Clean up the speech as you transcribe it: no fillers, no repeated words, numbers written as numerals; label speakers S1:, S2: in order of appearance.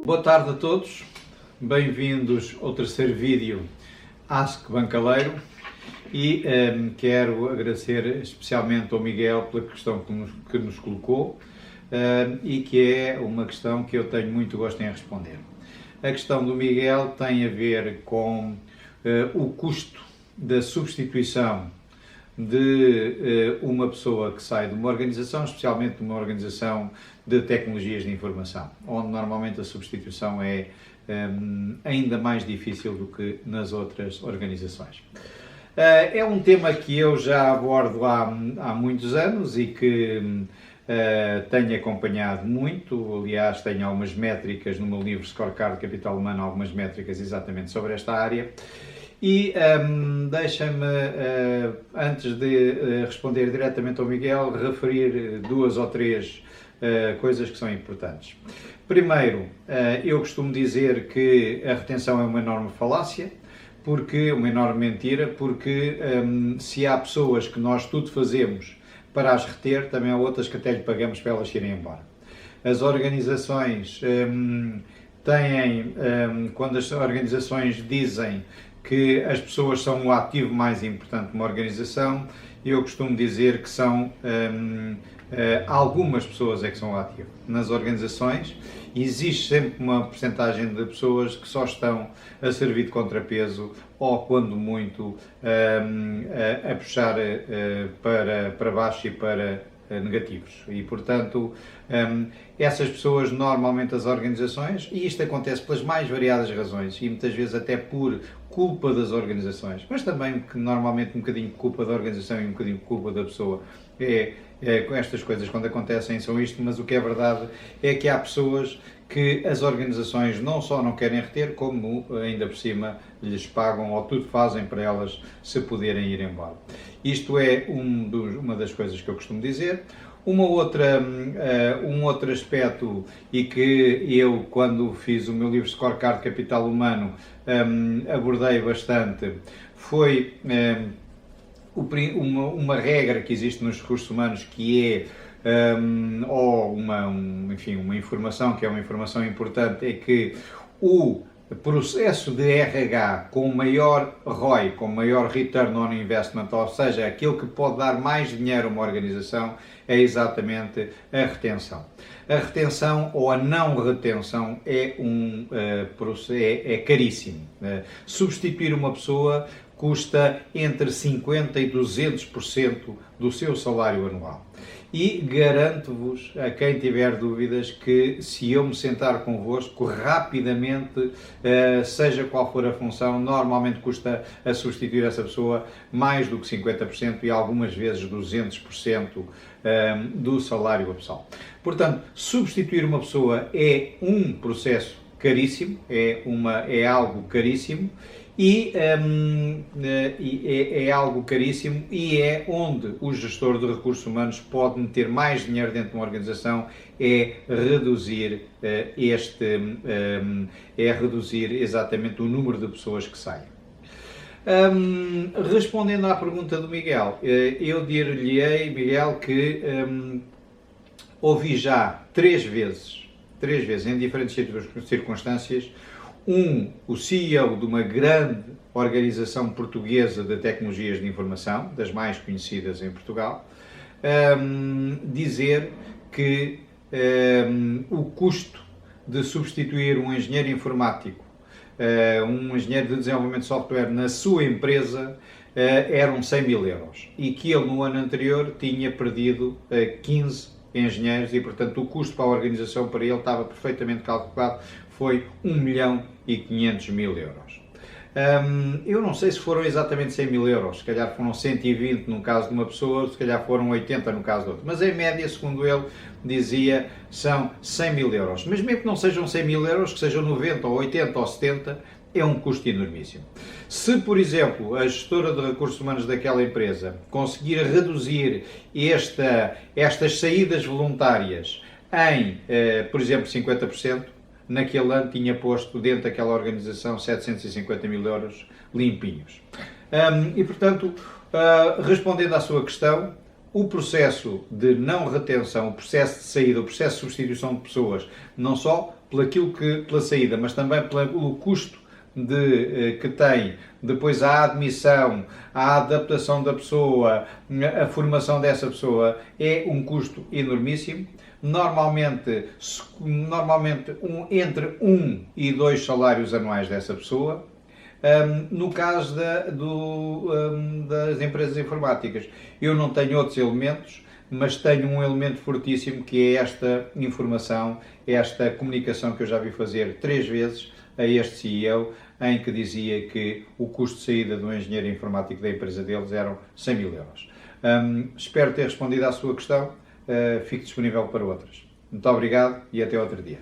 S1: Boa tarde a todos, bem-vindos ao terceiro vídeo Ask Bancaleiro e quero agradecer especialmente ao Miguel pela questão que nos colocou e que é uma questão que eu tenho muito gosto em responder. A questão do Miguel tem a ver com o custo da substituição de uma pessoa que sai de uma organização, especialmente de uma organização de tecnologias de informação, onde normalmente a substituição é ainda mais difícil do que nas outras organizações. É um tema que eu já abordo há muitos anos e que tenho acompanhado muito. Aliás, tenho algumas métricas no meu livro Scorecard Capital Humano, algumas métricas exatamente sobre esta área. E deixa-me, antes de responder diretamente ao Miguel, referir duas ou três coisas que são importantes. Primeiro, eu costumo dizer que a retenção é uma enorme falácia, uma enorme mentira, porque se há pessoas que nós tudo fazemos para as reter, também há outras que até lhe pagamos para elas irem embora. As organizações têm, quando as organizações dizem que as pessoas são o ativo mais importante de uma organização, eu costumo dizer que são algumas pessoas é que são o ativo. Nas organizações existe sempre uma porcentagem de pessoas que só estão a servir de contrapeso ou, quando muito, a puxar para baixo e para negativos. E, portanto, essas pessoas, normalmente as organizações, e isto acontece pelas mais variadas razões, e muitas vezes até por culpa das organizações, mas também que normalmente um bocadinho de culpa da organização e um bocadinho de culpa da pessoa, estas coisas quando acontecem são isto, mas o que é verdade é que há pessoas que as organizações não só não querem reter, como ainda por cima lhes pagam ou tudo fazem para elas se poderem ir embora. Isto é uma das coisas que eu costumo dizer. Um outro aspecto, e que eu, quando fiz o meu livro Scorecard Capital Humano, abordei bastante, foi uma regra que existe nos recursos humanos, que é enfim, uma informação que é uma informação importante, é que o processo de RH com maior ROI, com maior Return on Investment, ou seja, aquele que pode dar mais dinheiro a uma organização, é exatamente a retenção. A retenção ou a não retenção é caríssimo. Substituir uma pessoa custa entre 50% e 200% do seu salário anual. E garanto-vos, a quem tiver dúvidas, que se eu me sentar convosco, rapidamente, seja qual for a função, normalmente custa a substituir essa pessoa mais do que 50% e algumas vezes 200% do salário pessoal. Portanto, substituir uma pessoa é um processo caríssimo, é algo caríssimo, e é algo caríssimo, e é onde o gestor de recursos humanos pode meter mais dinheiro dentro de uma organização, é reduzir exatamente o número de pessoas que saem. Respondendo à pergunta do Miguel, eu dir-lhe-ei, Miguel, que ouvi já três vezes em diferentes circunstâncias, o CEO de uma grande organização portuguesa de tecnologias de informação, das mais conhecidas em Portugal, dizer que o custo de substituir um engenheiro informático, um engenheiro de desenvolvimento de software na sua empresa, eram 100 mil euros, e que ele no ano anterior tinha perdido 15 engenheiros, e portanto o custo para a organização para ele estava perfeitamente calculado, foi 1.500.000 euros. Eu não sei se foram exatamente 100 mil euros, se calhar foram 120 no caso de uma pessoa, se calhar foram 80 no caso de outra, mas em média, segundo ele dizia, são 100 mil euros. Mas mesmo que não sejam 100 mil euros, que sejam 90 ou 80 ou 70, é um custo enormíssimo. Se, por exemplo, a gestora de recursos humanos daquela empresa conseguir reduzir estas saídas voluntárias em, por exemplo, 50%, naquele ano tinha posto dentro daquela organização 750 mil euros limpinhos. E, portanto, respondendo à sua questão, o processo de não retenção, o processo de saída, o processo de substituição de pessoas, não só pela saída, mas também pelo custo que tem, depois a admissão, a adaptação da pessoa, a formação dessa pessoa, é um custo enormíssimo. Normalmente entre 1 e 2 salários anuais dessa pessoa. No caso das empresas informáticas, eu não tenho outros elementos, mas tenho um elemento fortíssimo, que é esta informação, esta comunicação que eu já vi fazer 3 vezes a este CEO, em que dizia que o custo de saída do engenheiro informático da empresa deles eram 100 mil euros. Espero ter respondido à sua questão, fico disponível para outras. Muito obrigado e até outro dia.